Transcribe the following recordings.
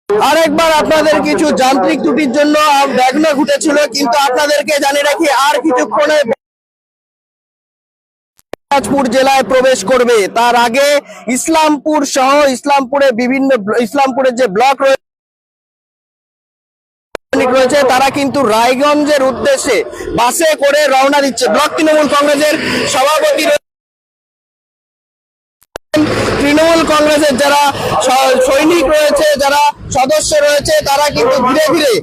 আরেকবার আপনাদের কিছু যান্ত্রিক ত্রুটির জন্য বিঘ্ন ঘটেছিল, কিন্তু আপনাদেরকে জানিয়ে রাখি আর কিছুক্ষণে দিনাজপুর জেলায় প্রবেশ করবে। তার আগে ইসলামপুর সহ ইসলামপুরের যে ব্লক রয়েছে তারা কিন্তু রায়গঞ্জের উদ্দেশ্যে বাসে করে রওনা দিচ্ছে। ব্লক তৃণমূল কংগ্রেসের সভাপতি, তৃণমূল কংগ্রেসের যারা সৈনিক রয়েছে, যারা সদস্য রয়েছে, তারা কিন্তু ধীরে ধীরে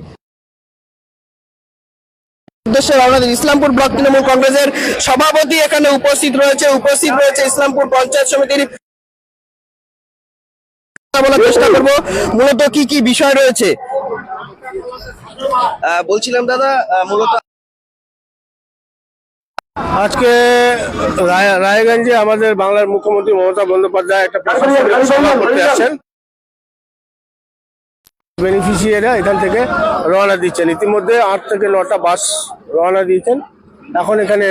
উদ্দেশ্যে রওনা দিচ্ছে। ইসলামপুর ব্লক তৃণমূল কংগ্রেসের সভাপতি এখানে উপস্থিত রয়েছে ইসলামপুর পঞ্চায়েত সমিতির। বলার চেষ্টা করবো মূলত কি কি বিষয় রয়েছে। বলছিলাম দাদা, মূলত আজকে রায়গঞ্জে আমাদের বাংলার মুখ্যমন্ত্রী মমতা বন্দ্যোপাধ্যায় একটা সভা করতে আসছেন। বেনিফিশিয়ারিরা এখান থেকে রওনা দিচ্ছেন। ইতিমধ্যে 8 থেকে 9টা বাস রওনা দিয়েছেন। এখন এখানে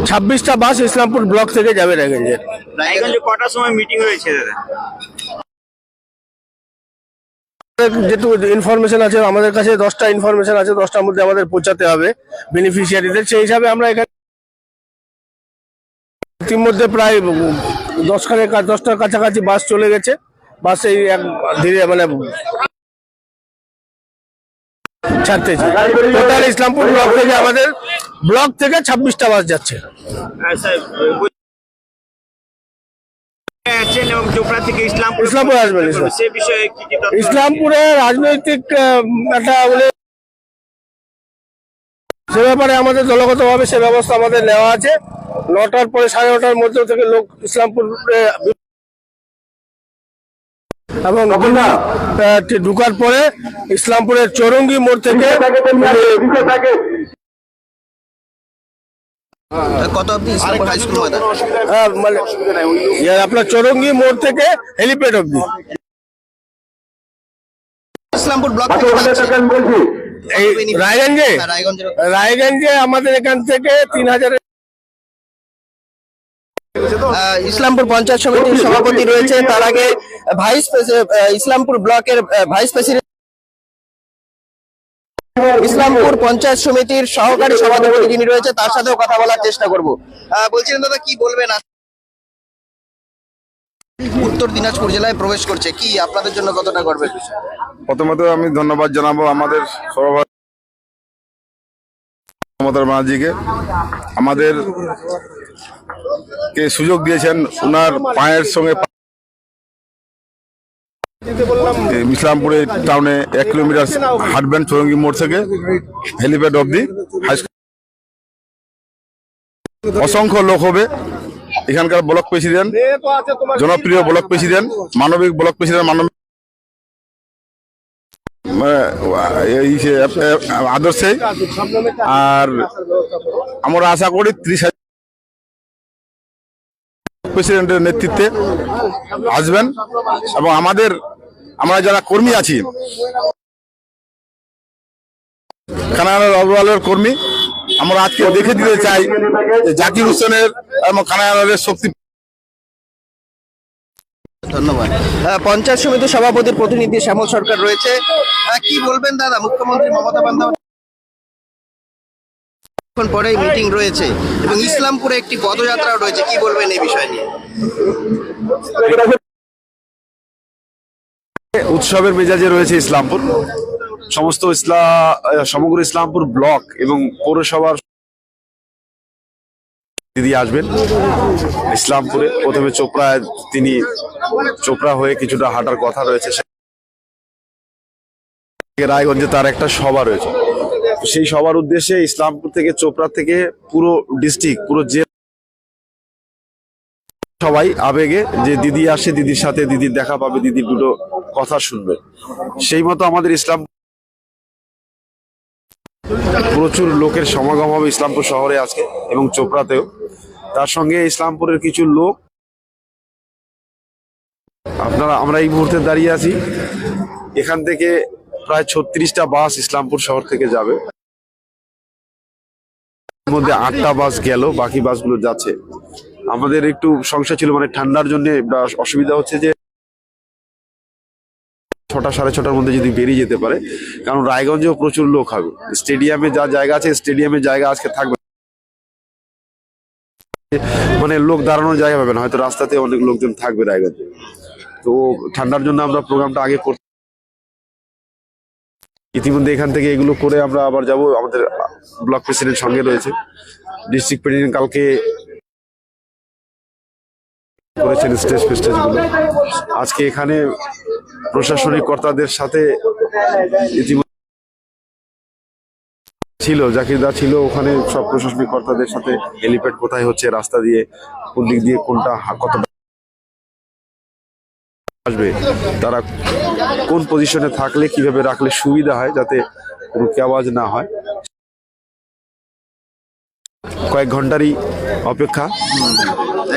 26টা বাস ইসলামপুর ব্লক থেকে যাবে রায়গঞ্জে। রায়গঞ্জে কটার সময় মিটিং হয়েছে দাদা? যেটুকু ইনফরমেশন আছে আমাদের কাছে, 10টা ইনফরমেশন আছে, 10টার মধ্যে আমাদের পৌঁছাতে হবে বেনিফিশিয়ারিদের। সেই হিসাবে আমরা এখানে ইতিমধ্যে প্রায় 10টার কাছাকাছি বাস চলে গেছে। বাসে ধীরে ছাড়তেছে। টোটাল ইসলামপুর ব্লক থেকে আমাদের ব্লক থেকে 26টা বাস যাচ্ছে। ইসলামপুর আসবেন। ইসলামপুরে রাজনৈতিক একটা সে ব্যাপারে আমাদের দলগতভাবে সে ব্যবস্থা আমাদের নেওয়া আছে। 9টার পরে 9:30টার মধ্যে থেকে লোক ইসলামপুরে এবং ঢুকার পরে ইসলামপুরের চৌরঙ্গি মোড় থেকে কত অব্দি ইসলামপুর হাই স্কুল ময়দান, আপনার চৌরঙ্গি মোড় থেকে হেলিপ্যাড অব্দি। ইসলামপুর ব্লক এই রায়গঞ্জে আমাদের এখান থেকে 3000। ইসলামপুর পঞ্চায়েত সমিতির সভাপতি রয়েছে, তার আগে ইসলামপুর ব্লকের ভাইস প্রেসিডেন্ট, ইসলামপুর পঞ্চায়েত সমিতির সহকারী সভাপতি যিনি রয়েছে, তার সাথেও কথা বলার চেষ্টা করব। বলছিলেন দাদা, কি বলবেন, উত্তর দিনাজপুর জেলায় প্রবেশ করছে, কি আপনাদের জন্য কতটা গর্বের বিষয়? প্রথমত আমি ধন্যবাদ জানাবো আমাদের সভাপতি মমতা ব্যানার্জিকে, আমাদের কে সুযোগ দিয়েছেন। ওনার পায়ের সঙ্গে ইসলামপুরে টাউনে 1 কিলোমিটার হাঁটবেন চৌরঙ্গি মোড় থেকে হেলিপ্যাড অব্দি হাই স্কুল। অসংখ্য লোক হবে। এখানকার ব্লক প্রেসিডেন্ট, জনপ্রিয় ব্লক প্রেসিডেন্ট, মানবিক ব্লক প্রেসিডেন্ট, মানবিক আদর্শে। আর আমরা আশা করি 30,000 প্রেসিডেন্টের নেতৃত্বে আসবেন। এবং আমরা যারা কর্মী আছি, কানাইয়ালাল অগ্রওয়ালের কর্মী, আমরা আজকে দেখে দিতে চাই যে জাকির হোসেনের এবং কানাইয়ালালের শক্তি। ধন্যবাদ। পঞ্চায়েত সমিতির সভাপতির প্রতিনিধি শ্যামল সরকার রয়েছে। কি বলবেন দাদা, মুখ্যমন্ত্রী মমতা বন্দ্যোপাধ্যায় পরে মিটিং রয়েছে এবং ইসলামপুরে একটি পদযাত্রাও রয়েছে, কি বলবেন এই বিষয় নিয়ে? উৎসবের মেজাজে রয়েছে ইসলামপুর। সমগ্র ইসলামপুর ব্লক এবং পৌরসভার দিদি আসবেন ইসলামপুরে। প্রথমে চোপড়া হয়ে কিছুটা হাঁটার কথা রয়েছে। রায়গঞ্জে তার একটা সভা রয়েছে। সেই সভার উদ্দেশ্যে ইসলামপুর থেকে, চোপড়া থেকে পুরো ডিস্ট্রিক্ট, পুরো জেলা সবাই আবেগে যে দিদি আসে, দিদির সাথে দিদির দেখা পাবে, দিদির দুটো কথা শুনবে। সেই মতো আমাদের প্রচুর লোকের সমাগম হবে ইসলামপুর শহরে আজকে এবং চোপড়াতেও। তার সঙ্গে ইসলামপুরের কিছু লোক, আমরা এই মুহূর্তে দাঁড়িয়ে আছি, এখান থেকে প্রায় 36টা বাস ইসলামপুর শহর থেকে যাবে। এর মধ্যে 8টা বাস গেল, বাকি বাসগুলো যাচ্ছে। আমাদের একটু সমস্যা ছিল, ঠান্ডার জন্য অসুবিধা হচ্ছে যে 6টা 6:30টার মধ্যে যদি বেরিয়ে যেতে পারে, কারণ রায়গঞ্জেও প্রচুর লোক হবে। স্টেডিয়ামে যা জায়গা আছে, স্টেডিয়ামের জায়গা আজকে থাকবে, মানে লোক দাঁড়ানোর জায়গা পাবে না, হয়তো রাস্তাতে অনেক লোকজন থাকবে রায়গঞ্জে। তো ঠান্ডার জন্য আমরা প্রোগ্রামটা আগে করতে, ইতিমধ্যে এখান থেকে এগুলো করে আমরা আবার যাব। আমাদের ব্লক প্রেসিডেন্ট সঙ্গে রয়েছে, ডিস্ট্রিক্ট প্রেসিডেন্ট কালকে করেছেন স্টেজ গুলো। আজকে এখানে প্রশাসনিক কর্তাদের সাথে ইতিমধ্যে ছিল, জাকিরদা ছিল ওখানে, সব প্রশাসনিক কর্তাদের সাথে হেলিপ্যাড কোথায় হচ্ছে, রাস্তা দিয়ে কোন দিক দিয়ে কোনটা কত আসবে, তারা কোন পজিশনে থাকলে কিভাবে রাখলে সুবিধা হয়, যাতে কোনো আওয়াজ না হয়। কয়েক ঘন্টারই অপেক্ষা,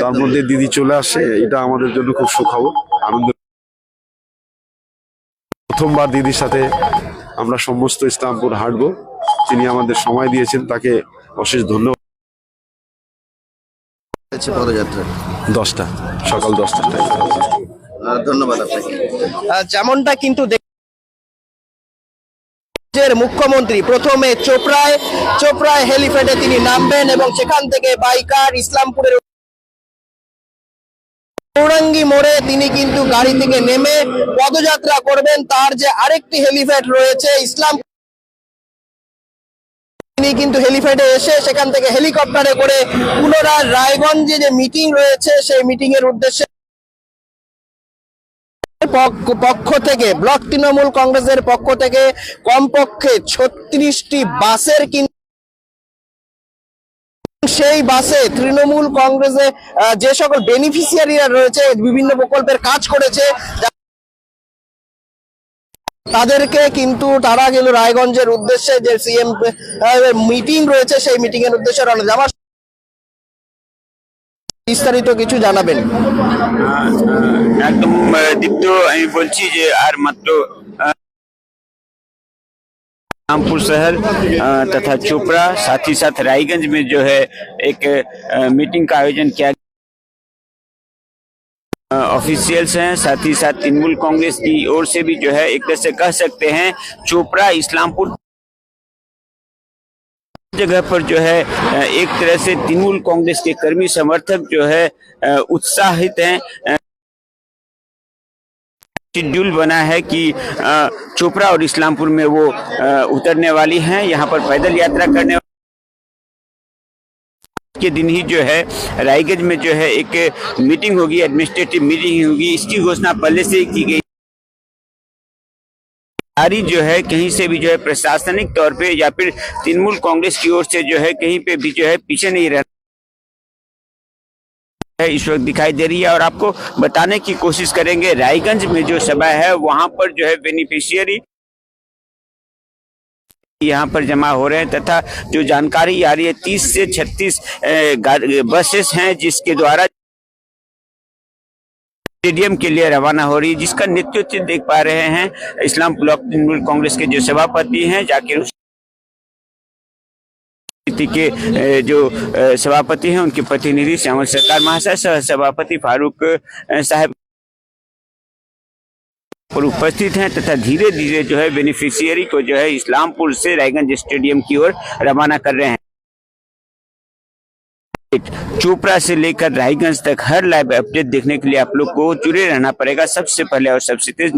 তার মধ্যে দিদি চলে আসে, এটা আমাদের জন্য খুব সুখবর, আনন্দ। প্রথমবার দিদির সাথে আমরা সমস্ত ইসলামপুর হাঁটবো, তিনি আমাদের সময় দিয়েছেন, তাকে অশেষ ধন্যবাদ। পদযাত্রা 10টা, সকাল 10টার টাইম। ধন্যবাদ আপনাকে। যেমনটা কিন্তু রাজ্যের মুখ্যমন্ত্রী প্রথমে চোপড়ায় হেলিপ্যাডে তিনি নামবেন এবং সেখান থেকে বাইকার ইসলামপুরের চৌরাঙ্গি মোড়ে তিনি কিন্তু গাড়ি থেকে নেমে পদযাত্রা করবেন। তার যে আরেকটি হেলিপ্যাড রয়েছে ইসলাম, তিনি কিন্তু হেলিপ্যাডে এসে সেখান থেকে হেলিকপ্টারে করে পুনরায় রায়গঞ্জে যে মিটিং রয়েছে সেই মিটিং এর উদ্দেশ্যে পক্ষ থেকে, ব্লক তৃণমূল কংগ্রেসের পক্ষ থেকে কমপক্ষে 36টি বাসের কিন্তু সেই বাসে তৃণমূল কংগ্রেসে যে সকল বেনিফিশিয়ারিরা রয়েছে, বিভিন্ন প্রকল্পের কাজ করেছে, তাদেরকে কিন্তু তারা কিন্তু রায়গঞ্জের উদ্দেশ্যে যে সিএম মিটিং রয়েছে সেই মিটিং এর উদ্দেশ্যে রওনা দেওয়া। বিস্তারিত কিছু জানাবেন। একদম দীপ্ত, আমি বলছি যে আর মাত্র रामपुर शहर तथा चोपड़ा, साथ ही साथ रायगंज में जो है एक मीटिंग का आयोजन किया। ऑफिशियल्स हैं, साथ ही साथ तृणमूल कांग्रेस की ओर से भी जो है एक तरह से कह सकते हैं चोपड़ा इस्लामपुर जगह पर जो है एक तरह से तृणमूल कांग्रेस के कर्मी समर्थक जो है उत्साहित हैं। शेड्यूल बना है कि चोपड़ा और इस्लामपुर में वो उतरने वाली हैं, यहाँ पर पैदल यात्रा करने के दिन ही जो है रायगंज में जो है एक मीटिंग होगी, एडमिनिस्ट्रेटिव मीटिंग होगी। इसकी घोषणा पहले से ही की गई। जो है कहीं से भी जो है प्रशासनिक तौर पे या फिर तृणमूल कांग्रेस की ओर से जो है कहीं पे भी जो है पीछे नहीं रहना इस वक्त दिखाई दे रही है। और आपको बताने की कोशिश करेंगे रायगंज में जो सभा है वहां पर जो है बेनिफिशियरी यहाँ पर जमा हो रहे हैं, तथा जो जानकारी आ रही है 30 से 36 बसेस हैं जिसके द्वारा स्टेडियम के लिए रवाना हो रही है, जिसका नेतृत्व देख पा रहे हैं इस्लाम ब्लॉक तृणमूल कांग्रेस के जो सभापति हैं जाकिर के जो सभापति हैं उनके प्रतिनिधि श्यामल सरकार महाशय, सह सभापति फारूक साहब और उपस्थित हैं, तथा धीरे धीरे जो है बेनिफिशियरी को जो है इस्लामपुर से रायगंज स्टेडियम की ओर रवाना कर रहे हैं। चोपड़ा से लेकर रायगंज तक हर लाइव अपडेट देखने के लिए आप लोग को जुड़े रहना पड़ेगा सबसे पहले और सबसे तेज